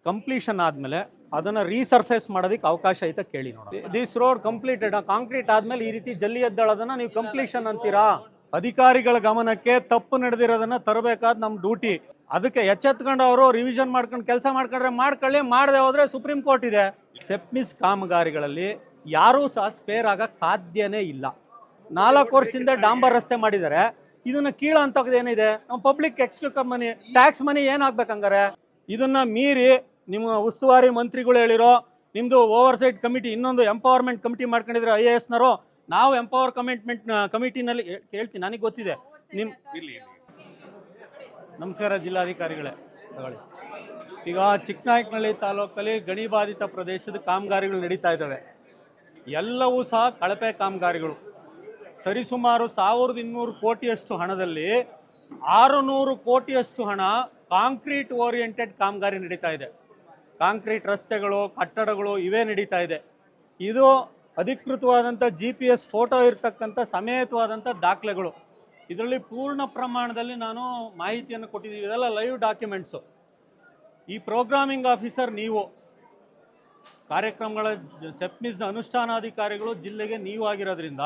Completion ಆದಮೇಲೆ ಅದನ್ನು ರೀಸರ್ಫೇಸ್ ಮಾಡೋದಕ್ಕೆ ಅವಕಾಶ ಐತೆ ಕೇಳಿ ನೋಡಿ. ದಿಸ್ ರೋಡ್ ಕಂಪ್ಲೀಟೆಡ್ ಕಾಂಕ್ರೀಟ್ ಆದಮೇಲೆ ಈ ರೀತಿ ಜಲ್ಲಿ ಎದ್ದಳೋದನ್ನು ನೀವು ಕಂಪ್ಲೀಷನ್ ಅಂತೀರಾ? ಅಧಿಕಾರಿಗಳ ಗಮನಕ್ಕೆ ತಪ್ಪು ನಡೆದಿರೋದನ್ನ ತರಬೇಕಾದ ನಮ್ಮ ಡ್ಯೂಟಿ. ಅದಕ್ಕೆ ಎಚ್ಚೆತ್ಕೊಂಡು ಅವರು ರಿವಿಷನ್ ಮಾಡ್ಕೊಂಡು ಕೆಲಸ ಮಾಡ್ಕೊಂಡ್ರೆ ಮಾಡ್ಕೊಳ್ಳಿ, ಮಾಡದೆ ಹೋದ್ರೆ ಸುಪ್ರೀಂ ಕೋರ್ಟ್ ಇದೆ. ಸೆಪ್ಮಿಸ್ ಕಾಮಗಾರಿಗಳಲ್ಲಿ ಯಾರೂ ಸಹ ಸ್ಪೇರ್ ಆಗಕ್ಕೆ ಸಾಧ್ಯನೇ ಇಲ್ಲ. 4 ವರ್ಷದಿಂದ ಡಾಂಬರ್ ರಸ್ತೆ ಮಾಡಿದ್ದಾರೆ. ಇದನ್ನ ಕೀಳ ಅಂತೇನಿದೆ? ನಮ್ಮ ಪಬ್ಲಿಕ್ ಎಕ್ಸ್ಕ್ಯೂಸ್ ಮನಿ, ಟ್ಯಾಕ್ಸ್ ಮನಿ ಏನಾಗ್ಬೇಕಂಗಾರೆ? ಇದನ್ನ ಮೀರಿ ನಿಮ್ಮ ಉಸ್ತುವಾರಿ ಮಂತ್ರಿಗಳು ಹೇಳಿರೋ ನಿಮ್ದು ಓವರ್ಸೈಟ್ ಕಮಿಟಿ, ಇನ್ನೊಂದು ಎಂಪವರ್ಮೆಂಟ್ ಕಮಿಟಿ ಮಾಡ್ಕೊಂಡಿದ್ರೆ IAS-ನವರು, ನಾವು ಎಂಪವರ್ ಕಮಿಟಿನಲ್ಲಿ ಕೇಳ್ತೀನಿ, ನನಗೆ ಗೊತ್ತಿದೆ. ನಮಸ್ಕಾರ ಜಿಲ್ಲಾಧಿಕಾರಿಗಳೇ, ತಗೊಳ್ಳಿ. ಈಗ ಚಿಕ್ಕನಾಯಕನಹಳ್ಳಿ ತಾಲೂಕಲ್ಲಿ ಗಣಿಬಾಧಿತ ಪ್ರದೇಶದ ಕಾಮಗಾರಿಗಳು ನಡೀತಾ ಇದ್ದಾವೆ. ಎಲ್ಲವೂ ಸಹ ಕಳಪೆ ಕಾಮಗಾರಿಗಳು. ಸರಿಸುಮಾರು 1200 ಕೋಟಿಯಷ್ಟು ಹಣದಲ್ಲಿ 600 ಕೋಟಿಯಷ್ಟು ಹಣ ಕಾಂಕ್ರೀಟ್ ಓರಿಯೆಂಟೆಡ್ ಕಾಮಗಾರಿ ನಡೀತಾ ಇದೆ. ಕಾಂಕ್ರೀಟ್ ರಸ್ತೆಗಳು, ಕಟ್ಟಡಗಳು ಇವೇ ನಡೀತಾ ಇದೆ. ಇದು ಅಧಿಕೃತವಾದಂಥ GPS ಫೋಟೋ ಇರ್ತಕ್ಕಂಥ ಸಮೇತವಾದಂಥ ದಾಖಲೆಗಳು. ಇದರಲ್ಲಿ ಪೂರ್ಣ ಪ್ರಮಾಣದಲ್ಲಿ ನಾನು ಮಾಹಿತಿಯನ್ನು ಕೊಟ್ಟಿದ್ದೀವಿ. ಇದೆಲ್ಲ ಲೈವ್ ಡಾಕ್ಯುಮೆಂಟ್ಸು. ಈ ಪ್ರೋಗ್ರಾಮಿಂಗ್ ಆಫೀಸರ್ ನೀವು, ಕಾರ್ಯಕ್ರಮಗಳ ಸೆಪ್ಮಿಸ್ನ ಅನುಷ್ಠಾನಾಧಿಕಾರಿಗಳು ಜಿಲ್ಲೆಗೆ ನೀವು ಆಗಿರೋದ್ರಿಂದ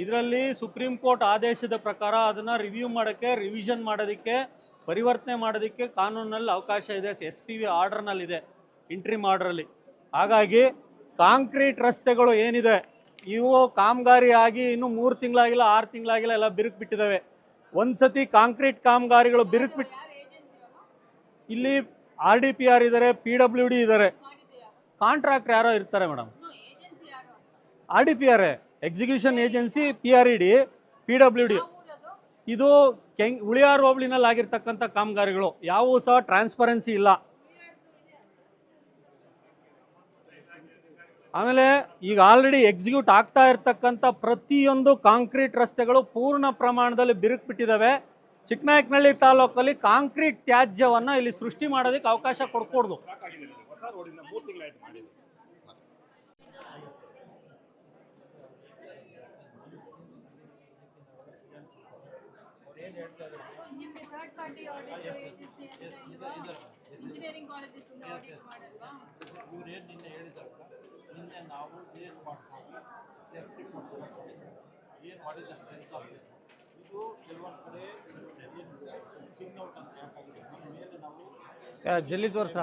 ಇದರಲ್ಲಿ ಸುಪ್ರೀಂ ಕೋರ್ಟ್ ಆದೇಶದ ಪ್ರಕಾರ ಅದನ್ನು ರಿವ್ಯೂ ಮಾಡೋಕ್ಕೆ, ರಿವಿಷನ್ ಮಾಡೋದಕ್ಕೆ, ಪರಿವರ್ತನೆ ಮಾಡೋದಕ್ಕೆ ಕಾನೂನಲ್ಲಿ ಅವಕಾಶ ಇದೆ. SPV ಆರ್ಡರ್ನಲ್ಲಿದೆ, ಇಂಟ್ರಿಮ್ ಆರ್ಡ್ರಲ್ಲಿ. ಹಾಗಾಗಿ ಕಾಂಕ್ರೀಟ್ ರಸ್ತೆಗಳು ಏನಿದೆ ಇವು ಕಾಮಗಾರಿ ಆಗಿ ಇನ್ನೂ 3 ತಿಂಗಳಾಗಿಲ್ಲ, 6 ತಿಂಗಳಾಗಿಲ್ಲ, ಎಲ್ಲ ಬಿರುಕು ಬಿಟ್ಟಿದ್ದಾವೆ. ಒಂದ್ಸತಿ ಕಾಂಕ್ರೀಟ್ ಕಾಮಗಾರಿಗಳು ಬಿರುಕು ಬಿಟ್ಟು, ಇಲ್ಲಿ RDPR ಇದ್ದಾರೆ, PWD ಇದ್ದಾರೆ, ಕಾಂಟ್ರಾಕ್ಟರ್ ಯಾರೋ ಇರ್ತಾರೆ madam. RDPR execution agency, PRED, PWD. ಇದು ಉಳಿಯಾರ್ ಹೋಬಳಿನಲ್ಲಿ ಆಗಿರ್ತಕ್ಕಂಥ ಕಾಮಗಾರಿಗಳು. ಯಾವೂ ಸಹ ಟ್ರಾನ್ಸ್ಪರೆನ್ಸಿ ಇಲ್ಲ. ಆಮೇಲೆ ಈಗ ಆಲ್ರೆಡಿ ಎಕ್ಸಿಕ್ಯೂಟ್ ಆಗ್ತಾ ಇರ್ತಕ್ಕಂಥ ಪ್ರತಿಯೊಂದು ಕಾಂಕ್ರೀಟ್ ರಸ್ತೆಗಳು ಪೂರ್ಣ ಪ್ರಮಾಣದಲ್ಲಿ ಬಿರುಕು ಬಿಟ್ಟಿದ್ದಾವೆ. ಚಿಕ್ಕನಾಯಕನಹಳ್ಳಿ ತಾಲೂಕಲ್ಲಿ ಕಾಂಕ್ರೀಟ್ ತ್ಯಾಜ್ಯವನ್ನು ಇಲ್ಲಿ ಸೃಷ್ಟಿ ಮಾಡೋದಕ್ಕೆ ಅವಕಾಶ ಕೊಡ್ಕೊಡ್ದು. ಇಂಜಿನಿಯರಿಂಗ್ ಕಾಲೇಜಸ್ ಆಡಿಟ್ ಮಾಡಲ್ವಾ? ಇವ್ರು ಏನು ನಿನ್ನೆ ಹೇಳಿದಾರಲ್ಲ, ನಿನ್ನೆ ನಾವು JS ಮಾಡ್ಕೊಂಡು ಏನು ಮಾಡಿದ ಸ್ಟ್ರೆಂತ್ ಆಗಿದೆ. ಇದು ಕೆಲವೊಂದು ಕಡೆ ಸ್ಕಿನ್ ಔಟ್ ಅಂತ ಹೇಳ್ತಾರೆ. ನಮ್ಮ ಮೇಲೆ ನಾವು ಜಲ್ಲಿ ತೋರ್ಸ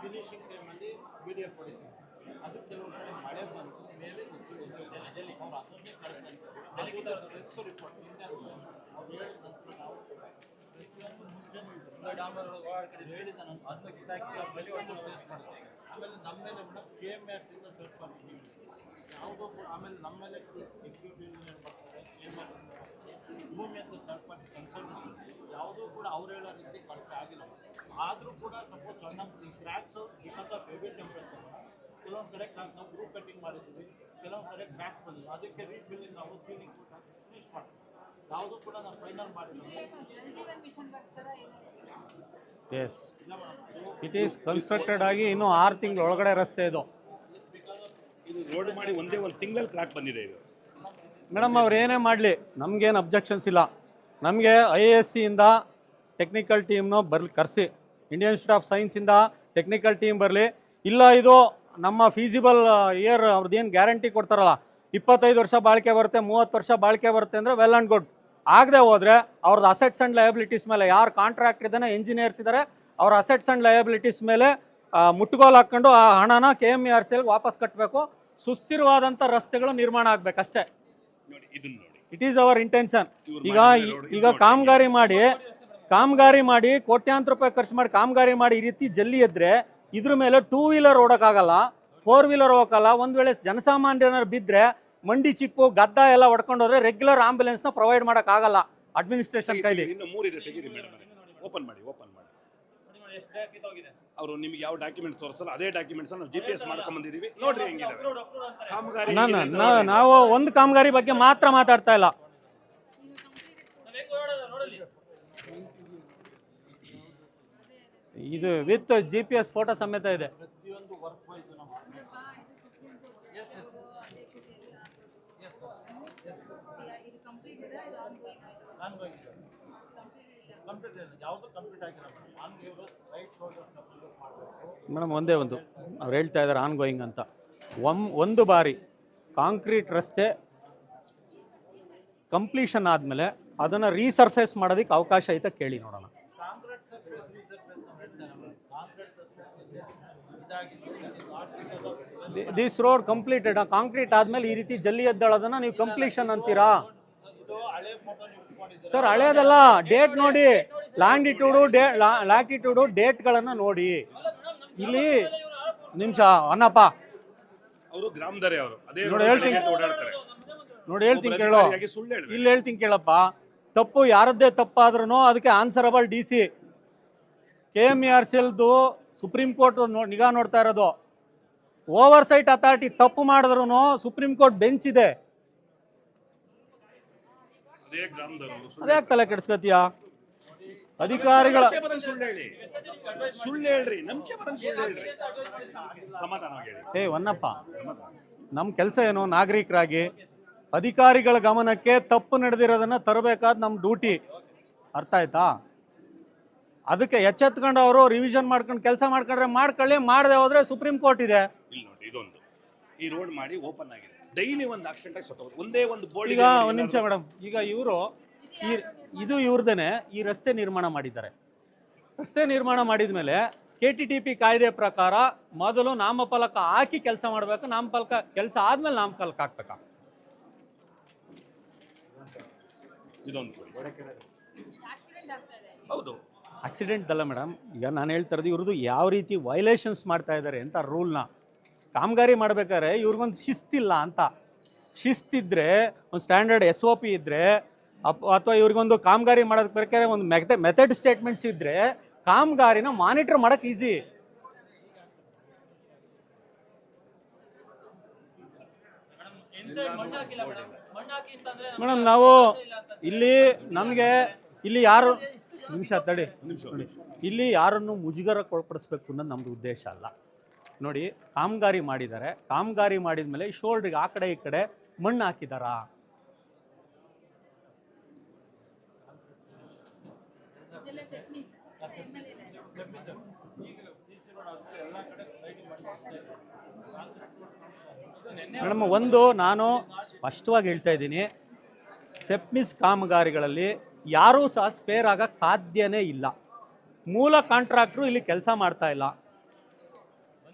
ಫಿನಿಶಿಂಗ್ ಟೈಮಲ್ಲಿ PDF ಹೊಡಿತೀವಿ. ಅದು ಕೆಲವೊಂದು ಕಡೆ ಮಳೆ ಬಂದು ಮೇಲೆ ಜಲ್ಲಿ ಅವ್ರು ಅದನ್ನೇ ಕಳಿಸ್ತಾರೆ. ರಿಪೋರ್ಟ್ ನಿನ್ನೆ ಅವ್ರು ಹೇಳಿದಂತೆ ನಾವು ಪ್ರತಿಯೊಂದು ಮುಂಚೆ ಡಾಮರ್ ಹೇಳಿದ ನಾನು ಅದನ್ನ ಕಿತ್ತಾಕಿ ಬಲಿ ಆಮೇಲೆ ನಮ್ಮ ಮೇಲೆ ಮೇಡಮ್ KMS ಇಂದ ಥರ್ಡ್ ಪಾರ್ಟಿ ಯಾವುದೋ ಕೂಡ, ಆಮೇಲೆ ನಮ್ಮ ಮೇಲೆ ಎಕ್ಸಿಕ್ಯೂಟಿವ್ ಇಂಜಿನಿಯರ್ ಬರ್ತಾರೆ, ಭೂಮಿ ಅಂತ ಥರ್ಡ್ ಪಾರ್ಟಿ ಕನ್ಸರ್ನ್ ಯಾವುದೂ ಕೂಡ ಅವ್ರು ಹೇಳೋ ರೀತಿ ಕಳಪೆ ಆಗಿಲ್ಲ. ಆದರೂ ಕೂಡ ಸಪೋಸ್ ಸಣ್ಣ cracks because of heavy temperature ಕೆಲವೊಂದು ಕಡೆ ನಾವು ಗ್ರೂಪ್ ಕಟ್ಟಿಂಗ್ ಮಾಡಿದ್ದೀವಿ, ಕೆಲವೊಂದು ಕಡೆ ಕ್ರ್ಯಾಕ್ಸ್ ಬಂದಿದೆ. ಅದಕ್ಕೆ ರೀಫಿಲ್ಲಿಂಗ್ ನಾವು ಸೀಲಿಂಗ್ ಫಿನಿಶ್ ಮಾಡ್ತೀವಿ. ಯಾವುದೂ ಕೂಡ ನಾವು ಫೈನಲ್ ಮಾಡಿಲ್ಲ. ಎಸ್, ಇಟ್ ಈಸ್ ಕನ್ಸ್ಟ್ರಕ್ಟೆಡ್ ಆಗಿ ಇನ್ನೂ 6 ತಿಂಗಳ ಒಳಗಡೆ ರಸ್ತೆ ಇದು. ಇದು ರೋಡ್ ಮಾಡಿ ಒಂದೇ ಒಂದು ತಿಂಗಳಲ್ಲಿ ಕ್ರ್ಯಾಕ್ ಬಂದಿದೆ ಇದು. ಮೇಡಮ್ ಅವ್ರು ಏನೇ ಮಾಡಲಿ ನಮಗೇನು ಅಬ್ಜೆಕ್ಷನ್ಸ್ ಇಲ್ಲ. ನಮಗೆ IASC-ಇಂದ ಟೆಕ್ನಿಕಲ್ ಟೀಮ್ನು ಕರೆಸಿ, ಇಂಡಿಯನ್ ಇನ್ಸ್ಟಿಟ್ಯೂಟ್ ಆಫ್ ಸೈನ್ಸಿಂದ ಟೆಕ್ನಿಕಲ್ ಟೀಮ್ ಬರಲಿ. ಇಲ್ಲ ಇದು ನಮ್ಮ ಫೀಸಿಬಲ್ ಇಯರ್ ಅವ್ರದ್ದೇನು ಗ್ಯಾರಂಟಿ ಕೊಡ್ತಾರಲ್ಲ, 25 ವರ್ಷ ಬಾಳಿಕೆ ಬರುತ್ತೆ, 30 ವರ್ಷ ಬಾಳಿಕೆ ಬರುತ್ತೆ ಅಂದರೆ ವೆಲ್ ಆ್ಯಂಡ್ ಗುಡ್. ಆಗದೆ ಹೋದರೆ ಅವ್ರದ್ದು ಅಸೆಟ್ಸ್ ಆ್ಯಂಡ್ ಲಯಬಿಲಿಟೀಸ್ ಮೇಲೆ, ಯಾರು ಕಾಂಟ್ರಾಕ್ಟ್ ಇದ್ದಾನೆ, ಇಂಜಿನಿಯರ್ಸ್ ಇದ್ದಾರೆ, ಅವ್ರ ಅಸೆಟ್ಸ್ ಆ್ಯಂಡ್ ಲಯಬಿಲಿಟೀಸ್ ಮೇಲೆ ಮುಟ್ಟುಗೋಲು ಹಾಕ್ಕೊಂಡು ಆ ಹಣನ KMERCL ವಾಪಸ್ ಕಟ್ಟಬೇಕು. ಸುಸ್ಥಿರವಾದಂಥ ರಸ್ತೆಗಳು ನಿರ್ಮಾಣ ಆಗಬೇಕಷ್ಟೇ. It is our intention. ಈಗ ಕಾಮಗಾರಿ ಮಾಡಿ ಕೋಟ್ಯಾಂತರ ರೂಪಾಯಿ ಖರ್ಚು ಮಾಡಿ ಕಾಮಗಾರಿ ಮಾಡಿ ಈ ರೀತಿ ಜಲ್ಲಿ ಎದ್ರೆ ಇದ್ರ ಮೇಲೆ 2 ವೀಲರ್ ಓಡೋಕ್ಕಾಗಲ್ಲ, 4 ವೀಲರ್ ಹೋಗಲ್ಲ. ಒಂದು ವೇಳೆ ಜನಸಾಮಾನ್ಯರು ಬಿದ್ದರೆ ಮಂಡಿ ಚಿಪ್ಪು ಗದ್ದ ಎಲ್ಲ ಹೊಡ್ಕೊಂಡು ಹೋದ್ರೆ ರೆಗ್ಯುಲರ್ ಆಂಬ್ಯುಲೆನ್ಸ್ನ ಪ್ರೊವೈಡ್ ಮಾಡೋಕ್ಕಾಗಲ್ಲ ಅಡ್ಮಿನಿಸ್ಟ್ರೇಷನ್ ಕೈಲಿ. ಇನ್ನು 3 ಇದೆ, ತೆಗೀರಿ ಮೇಡಮ್. ಓಪನ್ ಮಾಡಿ. ಅವರು ನಿಮ್ಗೆ ಯಾವ ಡಾಕ್ಯುಮೆಂಟ್ ತೋರಿಸಲ್ಲ, ಅದೇ ಡಾಕ್ಯುಮೆಂಟ್ಸ್ ನಾವು GPS ಮಾಡ್ಕೊಂಡ್ ಬಂದಿದ್ದೀವಿ. ನೋಡ್ರಿ ಹೆಂಗಿದಾವೆ ಕಾಮಗಾರಿ. ನಾವು ಒಂದು ಕಾಮಗಾರಿ ಬಗ್ಗೆ ಮಾತ್ರ ಮಾತಾಡ್ತಾ ಇಲ್ಲ. ಇದು ವಿತ್ GPS ಫೋಟೋ ಸಮೇತ ಇದೆ. ಪ್ರತಿಯೊಂದು ವರ್ಕ್ ವೈಸ್ ನಾವು ಕಂಪ್ಲೀಟ್ ಯಾವುದು ಕಂಪ್ಲೀಟ್ ಆಗಿಲ್ಲ. ಆನ್ ಇವರು ರೈಟ್ ಶೋಲ್ಡರ್ನ ಫಿಲ್ ಮಾಡಬೇಕು. ಮೇಡಮ್ ಒಂದೇ ಒಂದು ಅವ್ರು ಹೇಳ್ತಾ ಇದ್ದಾರೆ ಆನ್ ಗೋಯಿಂಗ್ ಅಂತ. ಒಂದು ಬಾರಿ ಕಾಂಕ್ರೀಟ್ ರಸ್ತೆ ಕಂಪ್ಲೀಷನ್ ಆದಮೇಲೆ ಅದನ್ನು ರೀಸರ್ಫೇಸ್ ಮಾಡೋದಕ್ಕೆ ಅವಕಾಶ ಐತೆ ಕೇಳಿ ನೋಡೋಣ. ಕಾಂಕ್ರೀಟ್ ಸರ್ಫೇಸ್ ರೀಸರ್ಫೇಸ್ ನಾವು ಹೇಳ್ತಾರೆ ಕಾಂಕ್ರೀಟ್ ಸರ್ಫೇಸ್ ಇದಾಗಿದೆ ದಿಸ್ ರೋಡ್ ಕಂಪ್ಲೀಟೆಡ್. ಕಾಂಕ್ರೀಟ್ ಆದಮೇಲೆ ಈ ರೀತಿ ಜಲ್ಲಿ ಎದ್ದೇಳೋದನ್ನ ನೀವು ಕಂಪ್ಲೀಷನ್ ಅಂತೀರಾ? ಇದು ಹಳೆ ಫೋಟೋ ನೀವು ಇಟ್ಕೊಂಡಿದ್ದೀರಾ ಸರ್ ಹಳೇದಲ್ಲ, ಡೇಟ್ ನೋಡಿ, ಲ್ಯಾಟಿಟ್ಯೂಡು ಡೇಟ್ಗಳನ್ನು ನೋಡಿ. ಇಲ್ಲಿ ನಿಮಿಷ ಅನ್ನಪ್ಪ ಅವರು ಗ್ರಾಮದಾರಿ ಅವರು ಅದೇ ನೋಡಿ ಹೇಳ್ತೀನಿ, ಓಡಾಡ್ತಾರೆ. ನೋಡಿ ಹೇಳ್ತೀನಿ ಕೇಳೋ, ಸುಳ್ಳು ಹೇಳ್ಬೇಕು. ಇಲ್ಲಿ ಹೇಳ್ತೀನಿ ಕೇಳಪ್ಪ. ತಪ್ಪು ಯಾರದ್ದೇ ತಪ್ಪಾದ್ರೂ ಅದಕ್ಕೆ ಆನ್ಸರಬಲ್ DC. KMERCLದು ಸುಪ್ರೀಂ ಕೋರ್ಟ್ ನಿಗಾ ನೋಡ್ತಾ ಇರೋದು. ಓವರ್ಸೈಟ್ ಅಥಾರಿಟಿ ತಪ್ಪು ಮಾಡಿದ್ರು ಸುಪ್ರೀಂ ಕೋರ್ಟ್ ಬೆಂಚ್ ಇದೆ. ಅದೇ ಗ್ರಾಮದವರು ಅದ್ಯಾಕೆ ತಲೆ ಕೆಡಿಸ್ಕೊತೀಯ? ಅಧಿಕಾರಿಗಳ ಸುಳ್ಳು ಹೇಳ್ರಿ, ನಂಬಿಕೆ ಬರಂಗ್ ಸುಳ್ಳು ಹೇಳ್ರಿ, ಸಮಾಧಾನವಾಗಿ ಹೇಳಿ. ಹೊನ್ನಪ್ಪ, ನಮ್ಮ ಕೆಲಸ ಏನು? ನಾಗರಿಕರಾಗಿ ಅಧಿಕಾರಿಗಳ ಗಮನಕ್ಕೆ ತಪ್ಪು ನಡೆದಿರೋದನ್ನ ತರಬೇಕಾದ ನಮ್ಮ ಡ್ಯೂಟಿ. ಅರ್ಥ ಆಯ್ತಾ? ಅದಕ್ಕೆ ಎಚ್ಚೆತ್ಕೊಂಡು ಅವರು ರಿವಿಷನ್ ಮಾಡ್ಕೊಂಡು ಕೆಲಸ ಮಾಡ್ಕೊಂಡ್ರೆ ಮಾಡ್ಕೊಳ್ಳಿ, ಮಾಡದೆ ಹೋದ್ರೆ ಸುಪ್ರೀಂ ಕೋರ್ಟ್ ಇದೆ. ಇಲ್ಲಿ ನೋಡಿ, ಇದೊಂದು ಈ ರೋಡ್ ಮಾಡಿ ಓಪನ್ ಆಗಿದೆ, ಡೈಲಿ ಒಂದು ಆಕ್ಸಿಡೆಂಟ್ ಆಗಿ ಸತ್ತೋಗುತ್ತೆ. ಒಂದೇ ಒಂದು ಬೋರ್ಡ್. ಈಗ ಒಂದು ನಿಮಿಷ ಮೇಡಮ್, ಈಗ ಇವರು ಇದು ಇವ್ರದೇನೆ ಈ ರಸ್ತೆ ನಿರ್ಮಾಣ ಮಾಡಿದ್ದಾರೆ. ರಸ್ತೆ ನಿರ್ಮಾಣ ಮಾಡಿದ ಮೇಲೆ KTTP ಕಾಯ್ದೆ ಪ್ರಕಾರ ಮೊದಲು ನಾಮಫಲಕ ಹಾಕಿ ಕೆಲಸ ಮಾಡಬೇಕು. ನಾಮಫಲಕ ಕೆಲಸ ಆದ್ಮೇಲೆ ನಾಮಫಲಕ ಹಾಕ್ಬೇಕಾ? ಇದೊಂದು ಹೌದು ಆಕ್ಸಿಡೆಂಟ್ ಅಲ್ಲ ಮೇಡಮ್. ಈಗ ನಾನು ಹೇಳ್ತಾ ಇರೋದು ಇವ್ರದ್ದು ಯಾವ ರೀತಿ ವೈಲೇಷನ್ಸ್ ಮಾಡ್ತಾ ಇದ್ದಾರೆ ಅಂತ ರೂಲ್ನ. ಕಾಮಗಾರಿ ಮಾಡ್ಬೇಕಾದ್ರೆ ಇವ್ರಿಗೊಂದು ಶಿಸ್ತಿಲ್ಲ ಅಂತ. ಶಿಸ್ತಿದ್ರೆ, ಒಂದು ಸ್ಟ್ಯಾಂಡರ್ಡ್ SOP ಇದ್ದರೆ, ಅಥವಾ ಇವ್ರಿಗೊಂದು ಕಾಮಗಾರಿ ಮಾಡೋದಕ್ಕೆ ಬೇಕಾದ್ರೆ ಒಂದು ಮೆಥಡ್ ಸ್ಟೇಟ್ಮೆಂಟ್ಸ್ ಇದ್ದರೆ ಕಾಮಗಾರಿನ ಮಾನಿಟರ್ ಮಾಡೋಕ್ಕೆ ಈಸಿ. ಮೇಡಮ್ ನಾವು ಇಲ್ಲಿ ನಮಗೆ ಇಲ್ಲಿ ಯಾರು ನಿಮಿಷ ತಡಿ ನೋಡಿ, ಇಲ್ಲಿ ಯಾರನ್ನು ಮುಜುಗರಕ್ಕೆ ಒಳಪಡಿಸ್ಬೇಕು ಅನ್ನೋದು ನಮ್ಮದು ಉದ್ದೇಶ ಅಲ್ಲ. ನೋಡಿ, ಕಾಮಗಾರಿ ಮಾಡಿದ್ದಾರೆ, ಕಾಮಗಾರಿ ಮಾಡಿದ ಮೇಲೆ ಶೋಲ್ಡ್ರಿಗೆ ಆ ಕಡೆ ಈ ಕಡೆ ಮಣ್ಣು ಹಾಕಿದಾರಾ? ಮೇಡಮ್ ಒಂದು ನಾನು ಸ್ಪಷ್ಟವಾಗಿ ಹೇಳ್ತಾ ಇದ್ದೀನಿ, ಸೆಪ್ಮಿಸ್ ಕಾಮಗಾರಿಗಳಲ್ಲಿ ಯಾರೂ ಸಹ ಸ್ಪೇರ್ ಆಗಕ್ಕೆ ಸಾಧ್ಯನೇ ಇಲ್ಲ. ಮೂಲ ಕಾಂಟ್ರಾಕ್ಟ್ರು ಇಲ್ಲಿ ಕೆಲಸ ಮಾಡ್ತಾ ಇಲ್ಲ.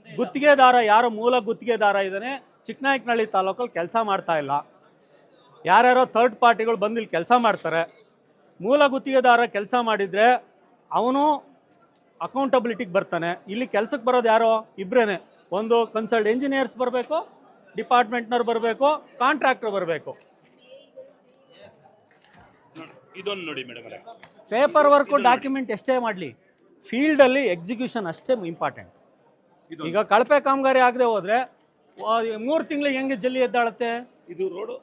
ಗುತ್ತಿಗೆದಾರ ಯಾರು ಮೂಲ ಗುತ್ತಿಗೆದಾರ ಇದ್ದಾನೆ ಚಿಕ್ಕನಾಯಕನಹಳ್ಳಿ ತಾಲೂಕಲ್ಲಿ ಕೆಲಸ ಮಾಡ್ತಾ ಇಲ್ಲ. ಯಾರ್ಯಾರೋ ಥರ್ಡ್ ಪಾರ್ಟಿಗಳು ಬಂದು ಇಲ್ಲಿ ಕೆಲಸ ಮಾಡ್ತಾರೆ. ಮೂಲ ಗುತ್ತಿಗೆದಾರ ಕೆಲಸ ಮಾಡಿದರೆ ಅವನು ಅಕೌಂಟಬಿಲಿಟಿಗೆ ಬರ್ತಾನೆ. ಇಲ್ಲಿ ಕೆಲಸಕ್ಕೆ ಬರೋದು ಯಾರೋ ಇಬ್ಬರೇನೆ, ಒಂದು ಕನ್ಸಲ್ಟ್ ಇಂಜಿನಿಯರ್ಸ್ ಬರಬೇಕು, ಡಿಪಾರ್ಟ್ಮೆಂಟ್ನವ್ರು ಬರಬೇಕು, ಕಾಂಟ್ರಾಕ್ಟರ್ ಬರಬೇಕು. ಇದೊಂದು ನೋಡಿ ಮೇಡಮ್, ಪೇಪರ್ ವರ್ಕು ಡಾಕ್ಯುಮೆಂಟ್ ಎಷ್ಟೇ ಮಾಡಲಿ, ಫೀಲ್ಡಲ್ಲಿ ಎಕ್ಸಿಕ್ಯೂಷನ್ ಅಷ್ಟೇ ಇಂಪಾರ್ಟೆಂಟ್. ಈಗ ಕಳಪೆ ಕಾಮಗಾರಿ ಆಗದೆ ಹೋದ್ರೆ 3 ತಿಂಗಳಿಗೆ ಹೆಂಗೆ ಜಲ್ಲಿ ಎದ್ದಾಳುತ್ತೆ? ಇದು ರೋಡ್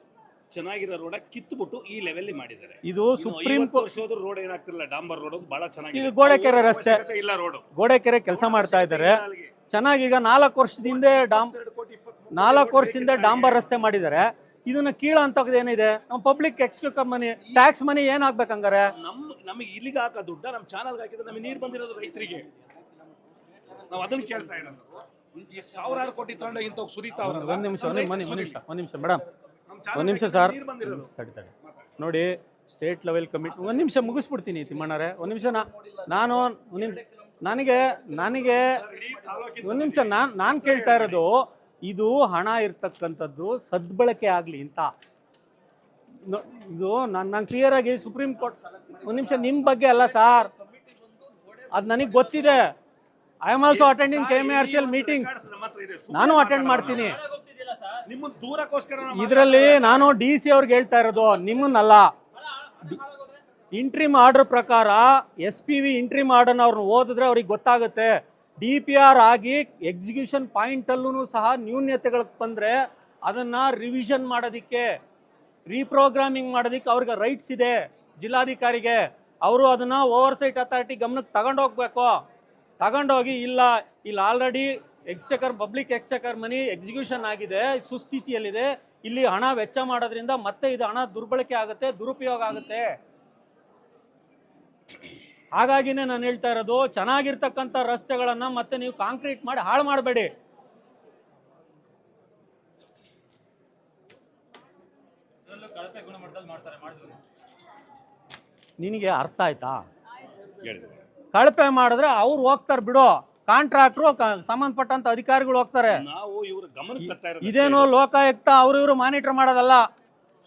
ಚೆನ್ನಾಗಿರೋ ರೋಡ ಕಿತ್ತುಬಿಟ್ಟು ಈ ಲೆವೆಲ್ ಮಾಡಿದ್ದಾರೆ. ಇದು ಸುಪ್ರೀಂ ಕೋರ್ಟ್ ರೋಡ್ ಏನಾಗ್ತಿರಲ್ಲ, ಡಾಂಬರ್ ರೋಡ್ ಬಹಳ ಚೆನ್ನಾಗಿದೆ. ಇದು ಗೋಡೆಕೆರೆ ರಸ್ತೆ ಇಲ್ಲ, ರೋಡ್ ಗೋಡೆಕೆರೆ ಕೆಲಸ ಮಾಡ್ತಾ ಇದ್ದಾರೆ ಚೆನ್ನಾಗಿ. ಈಗ 4 ವರ್ಷದಿಂದ 4 ವರ್ಷದಿಂದ ಡಾಂಬರ್ ರಸ್ತೆ ಮಾಡಿದ್ದಾರೆ. ಇದನ್ನ ಕೀಳ ಅಂತದ್ದು ಏನಿದೆ? ನಮ್ಮ ಪಬ್ಲಿಕ್ ಎಕ್ಸ್ಕ್ಯೂಟಿವ್ ಮನಿ, ಟ್ಯಾಕ್ಸ್ ಮನಿ ಏನಾಗ್ಬೇಕು ಹಂಗಾರೆ? ನಮಗೆ ಇಲ್ಲಿಗೆ ಹಾಕೋ ದುಡ್ಡ ನಮ್ಮ ಚಾನಲ್ಗೆ ಹಾಕಿದ್ರೆ ನಮಗೆ ನೀರು ಬಂದಿರೋದು ರೈತರಿಗೆ. ನಾವು ಅದನ್ನ ಕೇಳ್ತಾ ಇರೋದು. ಈ ಸಾವಿರಾರು ಕೋಟಿ ತಗೊಂಡು ಇಂತ ಸುರಿತಾ ಒಂದ್ ನಿಮಿಷ ಮೇಡಮ್, ಒಂದ್ ನಿಮಿಷ ಸರ್, ನೋಡಿ ಸ್ಟೇಟ್ ಲೆವೆಲ್ ಕಮಿಟಿ. ಒಂದ್ ನಿಮಿಷ ಮುಗಿಸ್ಬಿಡ್ತೀನಿ ತಿಮ್ಮಣ್ಣರೇ, ಒಂದ್ ನಿಮಿಷ. ನಾನು ನನಗೆ ಒಂದ್ ನಿಮಿಷ, ನಾನು ಕೇಳ್ತಾ ಇರೋದು ಇದು ಹಣ ಇರ್ತಕ್ಕಂಥದ್ದು ಸದ್ಬಳಕೆ ಆಗಲಿ ಅಂತ. ಇದು ನಾನು ಕ್ಲಿಯರ್ ಆಗಿ ಸುಪ್ರೀಂ ಕೋರ್ಟ್. ಒಂದು ನಿಮಿಷ, ನಿಮ್ಮ ಬಗ್ಗೆ ಅಲ್ಲ ಸರ್, ಅದು ನನಗೆ ಗೊತ್ತಿದೆ. I am also attending KMERCL meetings. ನಾನು ಅಟೆಂಡ್ ಮಾಡ್ತೀನಿ. ಇದರಲ್ಲಿ ನಾನು DC ಅವ್ರಿಗೆ ಹೇಳ್ತಾ ಇರೋದು, ನಿಮ್ಮನ್ನಲ್ಲ. ಇಂಟ್ರಿಮ್ ಆರ್ಡರ್ ಪ್ರಕಾರ SPV ಇಂಟ್ರಿಮ್ ಆರ್ಡರ್ನ ಅವ್ರನ್ನ ಓದಿದ್ರೆ ಅವ್ರಿಗೆ ಗೊತ್ತಾಗುತ್ತೆ. DPR ಆಗಿ ಎಕ್ಸಿಕ್ಯೂಷನ್ ಪಾಯಿಂಟಲ್ಲೂ ಸಹ ನ್ಯೂನ್ಯತೆಗಳಿಗೆ ಬಂದರೆ ಅದನ್ನು ರಿವಿಷನ್ ಮಾಡೋದಕ್ಕೆ, ರೀಪ್ರೋಗ್ರಾಮಿಂಗ್ ಮಾಡೋದಕ್ಕೆ ಅವ್ರಿಗೆ ರೈಟ್ಸ್ ಇದೆ ಜಿಲ್ಲಾಧಿಕಾರಿಗೆ. ಅವರು ಅದನ್ನು ಓವರ್ಸೈಟ್ ಅಥಾರಿಟಿ ಗಮನಕ್ಕೆ ತಗೊಂಡೋಗ್ಬೇಕು. ತಗೊಂಡೋಗಿ ಇಲ್ಲಿ ಆಲ್ರೆಡಿ ಪಬ್ಲಿಕ್ ಎಕ್ಸ್ಚೆಕರ್ ಮನಿ ಎಕ್ಸಿಕ್ಯೂಷನ್ ಆಗಿದೆ, ಸುಸ್ಥಿತಿಯಲ್ಲಿದೆ, ಇಲ್ಲಿ ಹಣ ವೆಚ್ಚ ಮಾಡೋದ್ರಿಂದ ಮತ್ತೆ ಇದು ಹಣ ದುರ್ಬಳಕೆ ಆಗುತ್ತೆ, ದುರುಪಯೋಗ ಆಗುತ್ತೆ. ಹಾಗಾಗಿನೇ ನಾನು ಹೇಳ್ತಾ ಇರೋದು, ಚೆನ್ನಾಗಿರ್ತಕ್ಕಂಥ ರಸ್ತೆಗಳನ್ನು ಮತ್ತೆ ನೀವು ಕಾಂಕ್ರೀಟ್ ಮಾಡಿ ಹಾಳು ಮಾಡಬೇಡಿ. ನಿನಗೆ ಅರ್ಥ ಆಯ್ತಾ? ಕಳಪೆ ಮಾಡಿದ್ರೆ ಅವ್ರು ಹೋಗ್ತಾರೆ ಬಿಡು, ಕಾಂಟ್ರಾಕ್ಟ್ರು ಸಂಬಂಧಪಟ್ಟಂತ ಅಧಿಕಾರಿಗಳು ಹೋಗ್ತಾರೆ. ನಾವು ಇವ್ರ ಗಮನಕ್ಕೆ ತರ್ತಾ ಇರೋದು ಇದೇನು ಲೋಕಾಯುಕ್ತ ಅವರು ಇವರು ಮಾನಿಟರ್ ಮಾಡೋದಲ್ಲ.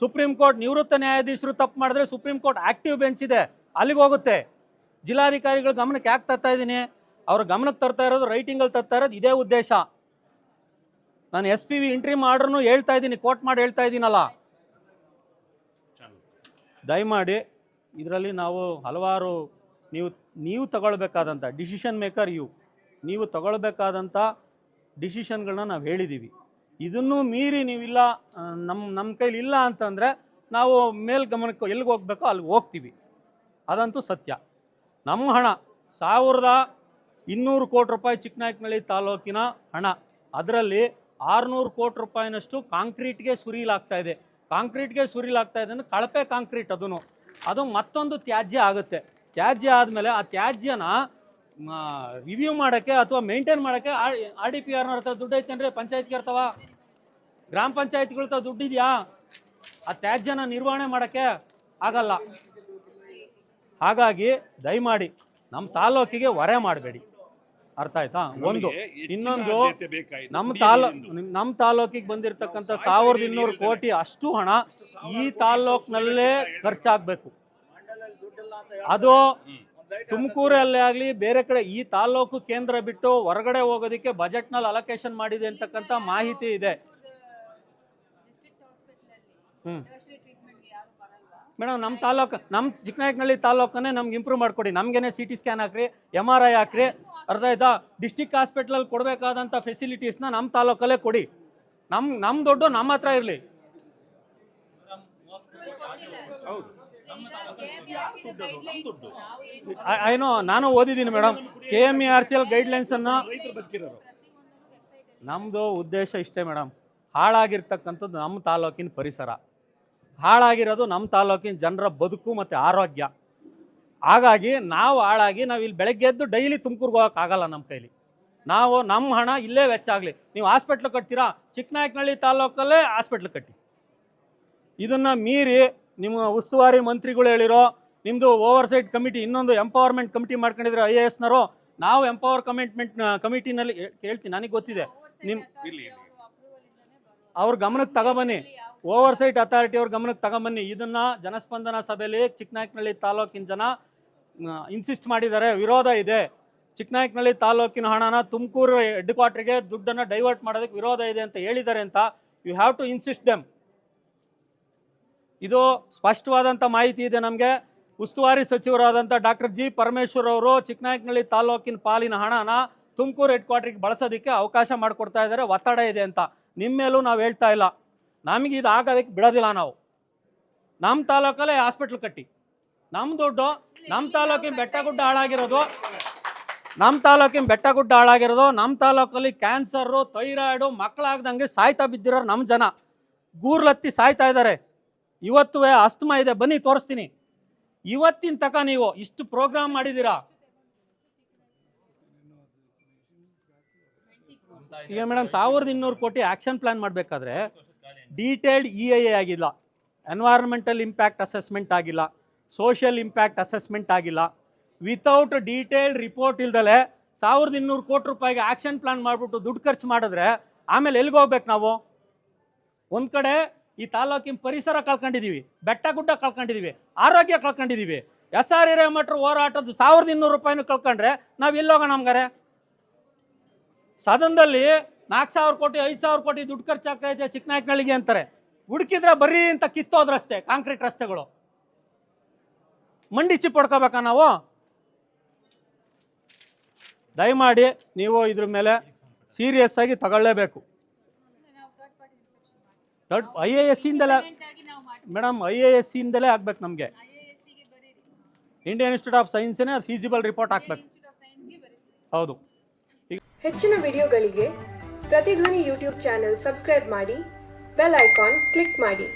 ಸುಪ್ರೀಂ ಕೋರ್ಟ್ ನಿವೃತ್ತ ನ್ಯಾಯಾಧೀಶರು ತಪ್ಪು ಮಾಡಿದ್ರೆ ಸುಪ್ರೀಂ ಕೋರ್ಟ್ ಆಕ್ಟಿವ್ ಬೆಂಚ್ ಇದೆ, ಅಲ್ಲಿಗೆ ಹೋಗುತ್ತೆ. ಜಿಲ್ಲಾಧಿಕಾರಿಗಳ ಗಮನಕ್ಕೆ ಯಾಕೆ ತರ್ತಾ ಇದ್ದೀನಿ? ಅವ್ರ ಗಮನಕ್ಕೆ ತರ್ತಾ ಇರೋದು, ರೈಟಿಂಗಲ್ಲಿ ತರ್ತಾ ಇರೋದು ಇದೇ ಉದ್ದೇಶ. ನಾನು SPV ಇಂಟ್ರಿಮ್ ಆರ್ಡರ್ನು ಹೇಳ್ತಾ ಇದ್ದೀನಿ, ಕೋರ್ಟ್ ಮಾಡಿ ಹೇಳ್ತಾ ಇದ್ದೀನಲ್ಲ. ದಯಮಾಡಿ ಇದರಲ್ಲಿ ನಾವು ಹಲವಾರು ನೀವು ತಗೊಳ್ಬೇಕಾದಂಥ ಡಿಸಿಷನ್ ಮೇಕರ್, ನೀವು ತಗೊಳ್ಬೇಕಾದಂಥ ಡಿಸಿಷನ್ಗಳನ್ನ ನಾವು ಹೇಳಿದ್ದೀವಿ. ಇದನ್ನು ಮೀರಿ ನೀವಿಲ್ಲ, ನಮ್ಮ ಕೈಲಿ ಇಲ್ಲ ಅಂತಂದರೆ ನಾವು ಮೇಲ್ಗಮನಕ್ಕೆ ಎಲ್ಲಿಗೆ ಹೋಗ್ಬೇಕೋ ಅಲ್ಲಿಗೆ ಹೋಗ್ತೀವಿ, ಅದಂತೂ ಸತ್ಯ. ನಮ್ಮ ಹಣ 1200 ಕೋಟಿ ರೂಪಾಯಿ ಚಿಕ್ಕನಾಯಕನಹಳ್ಳಿ ತಾಲೂಕಿನ ಹಣ, ಅದರಲ್ಲಿ 600 ಕೋಟಿ ರೂಪಾಯಿನಷ್ಟು ಕಾಂಕ್ರೀಟ್ಗೆ ಸುರಿಲಾಗ್ತಾ ಇದೆ. ಕಾಂಕ್ರೀಟ್ಗೆ ಸುರಿಲಾಗ್ತಾ ಇದೆ ಅಂದರೆ ಕಳಪೆ ಕಾಂಕ್ರೀಟ್, ಅದು ಮತ್ತೊಂದು ತ್ಯಾಜ್ಯ ಆಗುತ್ತೆ. ತ್ಯಾಜ್ಯ ಆದಮೇಲೆ ಆ ತ್ಯಾಜ್ಯನ ರಿವ್ಯೂ ಮಾಡೋಕ್ಕೆ ಅಥವಾ ಮೇಂಟೈನ್ ಮಾಡೋಕ್ಕೆ RDPR ಹತ್ರ ದುಡ್ಡು ಐತೇನ್ರಿ? ಪಂಚಾಯತ್ಗೆ ಇರ್ತಾವ, ಗ್ರಾಮ ಪಂಚಾಯತ್ಗಳ ಹತ್ರ ದುಡ್ಡಿದೆಯಾ? ಆ ತ್ಯಾಜ್ಯನ ನಿರ್ವಹಣೆ ಮಾಡೋಕ್ಕೆ ಆಗಲ್ಲ. ಹಾಗಾಗಿ ದಯಮಾಡಿ ನಮ್ಮ ತಾಲೂಕಿಗೆ ಹೊರೆ ಮಾಡಬೇಡಿ, ಅರ್ಥ ಆಯ್ತಾ? ಒಂದು. ಇನ್ನೊಂದು, ನಮ್ಮ ತಾಲೂಕಿಗೆ ಬಂದಿರತಕ್ಕಂಥ 1200 ಕೋಟಿ ಅಷ್ಟು ಹಣ ಈ ತಾಲೂಕಿನಲ್ಲೇ ಖರ್ಚಾಗಬೇಕು. ಅದು ತುಮಕೂರಲ್ಲೇ ಆಗಲಿ ಬೇರೆ ಕಡೆ, ಈ ತಾಲೂಕು ಕೇಂದ್ರ ಬಿಟ್ಟು ಹೊರಗಡೆ ಹೋಗೋದಕ್ಕೆ ಬಜೆಟ್ನಲ್ಲಿ ಅಲೋಕೇಶನ್ ಮಾಡಿದೆ ಅಂತಕ್ಕಂಥ ಮಾಹಿತಿ ಇದೆ. ಮೇಡಮ್, ನಮ್ಮ ಚಿಕ್ಕನಾಯಕನಹಳ್ಳಿ ತಾಲೂಕನ್ನೇ ನಮ್ಗೆ ಇಂಪ್ರೂವ್ ಮಾಡಿಕೊಡಿ. ನಮಗೇನೆ CT ಸ್ಕ್ಯಾನ್ ಹಾಕ್ರಿ, MRI ಹಾಕ್ರಿ, ಅರ್ಥ ಆಯ್ತಾ? ಡಿಸ್ಟಿಕ್ ಹಾಸ್ಪಿಟ್ಲಲ್ಲಿ ಕೊಡಬೇಕಾದಂಥ ಫೆಸಿಲಿಟೀಸ್ನ ನಮ್ಮ ತಾಲೂಕಲ್ಲೇ ಕೊಡಿ. ನಮ್ಮ ದುಡ್ಡು ನಮ್ಮ ಹತ್ರ ಇರಲಿ. ಏನೋ ನಾನು ಓದಿದ್ದೀನಿ ಮೇಡಮ್, KMERCL ಗೈಡ್ಲೈನ್ಸನ್ನು. ನಮ್ಮದು ಉದ್ದೇಶ ಇಷ್ಟೇ ಮೇಡಮ್, ಹಾಳಾಗಿರ್ತಕ್ಕಂಥದ್ದು ನಮ್ಮ ತಾಲೂಕಿನ ಪರಿಸರ, ಹಾಳಾಗಿರೋದು ನಮ್ಮ ತಾಲೂಕಿನ ಜನರ ಬದುಕು ಮತ್ತು ಆರೋಗ್ಯ. ಹಾಗಾಗಿ ನಾವು ಇಲ್ಲಿ ಬೆಳಗ್ಗೆ ಎದ್ದು ಡೈಲಿ ತುಮಕೂರ್ಗೆ ಹೋಗೋಕ್ಕಾಗಲ್ಲ ನಮ್ಮ ಕೈಲಿ. ನಮ್ಮ ಹಣ ಇಲ್ಲೇ ವೆಚ್ಚ ಆಗಲಿ. ನೀವು ಹಾಸ್ಪಿಟ್ಲ್ ಕಟ್ತೀರಾ, ಚಿಕ್ಕನಾಯಕನಹಳ್ಳಿ ತಾಲೂಕಲ್ಲೇ ಹಾಸ್ಪಿಟ್ಲ್ ಕಟ್ಟಿ. ಇದನ್ನು ಮೀರಿ ನಿಮ್ಮ ಉಸ್ತುವಾರಿ ಮಂತ್ರಿಗಳು ಹೇಳಿರೋ ನಿಮ್ಮದು ಓವರ್ಸೈಟ್ ಕಮಿಟಿ, ಇನ್ನೊಂದು ಎಂಪವರ್ಮೆಂಟ್ ಕಮಿಟಿ ಮಾಡ್ಕೊಂಡಿದ್ರೆ IASನವರು, ನಾವು ಕಮಿಟಿನಲ್ಲಿ ಹೇಳ್ತೀನಿ, ನನಗೆ ಗೊತ್ತಿದೆ. ಅವ್ರ ಗಮನಕ್ಕೆ ತಗೊಬನ್ನಿ, ಓವರ್ಸೈಟ್ ಅಥಾರಿಟಿ ಅವ್ರ ಗಮನಕ್ಕೆ ತಗೊಂಬನ್ನಿ. ಇದನ್ನ ಜನಸ್ಪಂದನ ಸಭೆಯಲ್ಲಿ ಚಿಕ್ಕನಾಯಕನಹಳ್ಳಿ ತಾಲೂಕಿನ ಜನ ಇನ್ಸಿಸ್ಟ್ ಮಾಡಿದ್ದಾರೆ, ವಿರೋಧ ಇದೆ. ಚಿಕ್ಕನಾಯಕನಹಳ್ಳಿ ತಾಲೂಕಿನ ಹಣನ ತುಮಕೂರು ಹೆಡ್ ಕ್ವಾರ್ಟರ್ಗೆ ದುಡ್ಡನ್ನು ಡೈವರ್ಟ್ ಮಾಡೋದಕ್ಕೆ ವಿರೋಧ ಇದೆ ಅಂತ ಹೇಳಿದ್ದಾರೆ ಅಂತ. You have to insist them. ಇದು ಸ್ಪಷ್ಟವಾದಂಥ ಮಾಹಿತಿ ಇದೆ ನಮಗೆ. ಉಸ್ತುವಾರಿ ಸಚಿವರಾದಂಥ ಡಾಕ್ಟರ್ G. ಪರಮೇಶ್ವರ್ ಅವರು ಚಿಕ್ಕನಾಯಕನಹಳ್ಳಿ ತಾಲೂಕಿನ ಪಾಲಿನ ಹಣನ ತುಮಕೂರು ಹೆಡ್ ಕ್ವಾರ್ಟರ್ಗೆ ಬಳಸೋದಕ್ಕೆ ಅವಕಾಶ ಮಾಡಿಕೊಡ್ತಾ ಇದ್ದಾರೆ, ಒತ್ತಡ ಇದೆ ಅಂತ. ನಿಮ್ಮ ಮೇಲೂ ನಾವು ಹೇಳ್ತಾ ಇಲ್ಲ, ನಮಗೆ ಇದು ಆಗೋದಕ್ಕೆ ಬಿಡೋದಿಲ್ಲ. ನಾವು ನಮ್ಮ ತಾಲೂಕಲ್ಲೇ ಹಾಸ್ಪಿಟ್ಲ್ ಕಟ್ಟಿ, ನಮ್ಮ ದುಡ್ಡು, ನಮ್ಮ ತಾಲೂಕಿನ ಬೆಟ್ಟಗುಡ್ಡ ಹಾಳಾಗಿರೋದು, ನಮ್ಮ ತಾಲೂಕಲ್ಲಿ ಕ್ಯಾನ್ಸರು, ಥೈರಾಯ್ಡು, ಮಕ್ಕಳಾಗ್ದಂಗೆ ಸಾಯ್ತಾ ಬಿದ್ದಿರೋರು ನಮ್ಮ ಜನ, ಗೂರ್ಲತ್ತಿ ಸಾಯ್ತಾ ಇದ್ದಾರೆ. ಇವತ್ತು ಅಸ್ತಮಾ ಇದೆ, ಬನ್ನಿ ತೋರಿಸ್ತೀನಿ. ಇವತ್ತಿನ ತನಕ ನೀವು ಇಷ್ಟು ಪ್ರೋಗ್ರಾಮ್ ಮಾಡಿದ್ದೀರಾ. ಈಗ ಮೇಡಮ್ 1200 ಕೋಟಿ ಆಕ್ಷನ್ ಪ್ಲಾನ್ ಮಾಡಬೇಕಾದ್ರೆ ಡೀಟೇಲ್ಡ್ EIA ಆಗಿಲ್ಲ, ಎನ್ವೈರನ್ಮೆಂಟಲ್ ಇಂಪ್ಯಾಕ್ಟ್ ಅಸೆಸ್ಮೆಂಟ್ ಆಗಿಲ್ಲ, ಸೋಷಿಯಲ್ ಇಂಪ್ಯಾಕ್ಟ್ ಅಸೆಸ್ಮೆಂಟ್ ಆಗಿಲ್ಲ. ವಿತೌಟ್ ಡೀಟೇಲ್ಡ್ ರಿಪೋರ್ಟ್ ಇಲ್ದಲೆ 1200 ಕೋಟಿ ರೂಪಾಯಿಗೆ ಆಕ್ಷನ್ ಪ್ಲಾನ್ ಮಾಡಿಬಿಟ್ಟು ದುಡ್ಡು ಖರ್ಚು ಮಾಡಿದ್ರೆ ಆಮೇಲೆ ಎಲ್ಲಿಗೆ ಹೋಗ್ಬೇಕು ನಾವು? ಒಂದು ಕಡೆ ಈ ತಾಲೂಕಿನ ಪರಿಸರ ಕಳ್ಕೊಂಡಿದ್ದೀವಿ, ಬೆಟ್ಟ ಗುಡ್ಡ ಕಳ್ಕೊಂಡಿದ್ದೀವಿ, ಆರೋಗ್ಯ ಕಳ್ಕೊಂಡಿದ್ದೀವಿ. SR ಹಿರೇಮಠ ಹೋರಾಟದ 1200 ರೂಪಾಯಿನೂ ಕಳ್ಕೊಂಡ್ರೆ ನಾವು ಎಲ್ಲೋಗೋಣ? ನಮ್ಗಾರೆ ಸದನದಲ್ಲಿ 4000 ಕೋಟಿ 5000 ಕೋಟಿ ದುಡ್ಡು ಖರ್ಚಾಗ್ತಾ ಇದೆ ಚಿಕ್ಕನಾಯಕನಹಳ್ಳಿಗೆ ಅಂತಾರೆ. ಹುಡುಕಿದ್ರೆ ಬರೀ ಅಂತ ಕಿತ್ತೋದ್ ರಸ್ತೆ, ಕಾಂಕ್ರೀಟ್ ರಸ್ತೆಗಳು. ಮಂಡಿ ಚಿಪ್ ಹೊಡ್ಕೋಬೇಕಾ ನಾವು? ದಯಮಾಡಿ ನೀವು ಇದ್ರ ಮೇಲೆ ಸೀರಿಯಸ್ ಆಗಿ ತಗೊಳ್ಳೇಬೇಕು. IAS ಇಂದಲೇ ಮೇಡಮ್, IAS ಇಂದಲೇ ಆಗ್ಬೇಕು ನಮಗೆ. ಇಂಡಿಯನ್ ಇನ್ಸ್ಟಿಟ್ಯೂಟ್ ಆಫ್ ಸೈನ್ಸ್ನೇ ಅದು ಫೀಸಿಬಲ್ ರಿಪೋರ್ಟ್ ಹಾಕ್ಬೇಕು. ಹೌದು. ಹೆಚ್ಚಿನ ವಿಡಿಯೋಗಳಿಗೆ ಪ್ರತಿಧ್ವನಿ ಯೂಟ್ಯೂಬ್ ಚಾನೆಲ್ ಸಬ್ಸ್ಕ್ರೈಬ್ ಮಾಡಿ, ಬೆಲ್ ಐಕಾನ್ ಕ್ಲಿಕ್ ಮಾಡಿ.